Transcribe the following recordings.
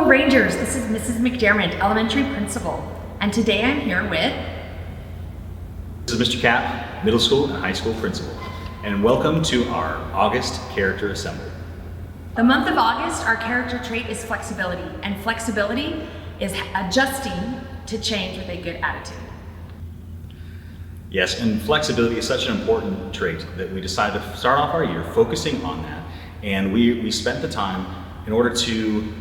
Hello Rangers, this is Mrs. McDairmant, elementary principal, and today I'm here with... This is Mr. Capp, middle school and high school principal, and welcome to our August Character Assembly. The month of August, our character trait is flexibility, and flexibility is adjusting to change with a good attitude. Yes, and flexibility is such an important trait that we decided to start off our year focusing on that, and we spent the time in order to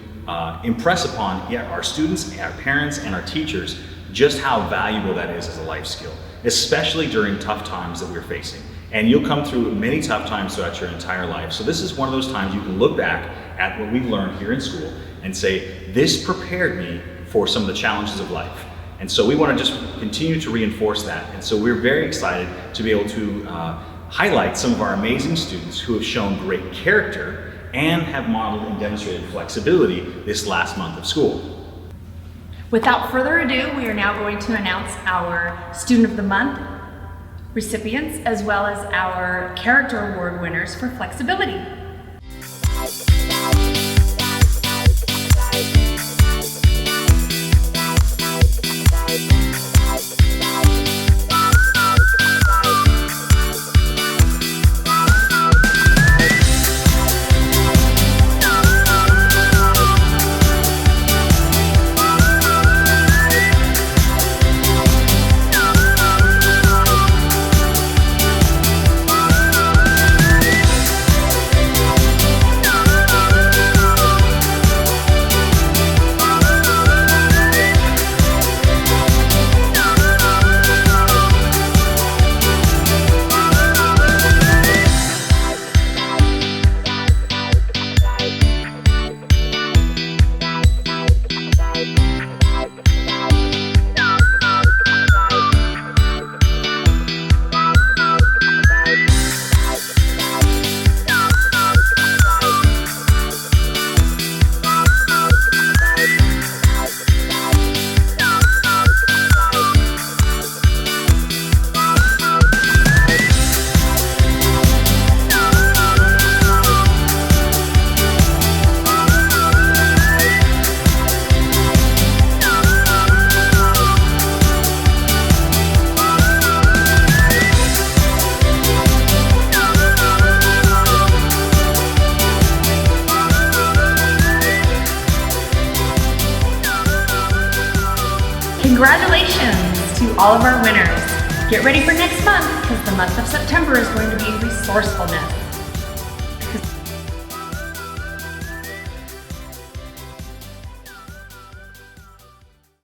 impress upon our students, our parents, and our teachers just how valuable that is as a life skill, especially during tough times that we're facing. And you'll come through many tough times throughout your entire life. So this is one of those times you can look back at what we've learned here in school and say, this prepared me for some of the challenges of life. And so we want to just continue to reinforce that. And so we're very excited to be able to highlight some of our amazing students who have shown great character and have modeled and demonstrated flexibility this last month of school. Without further ado, we are now going to announce our Student of the Month recipients, as well as our Character Award winners for flexibility. Congratulations to all of our winners. Get ready for next month because the month of September is going to be resourcefulness.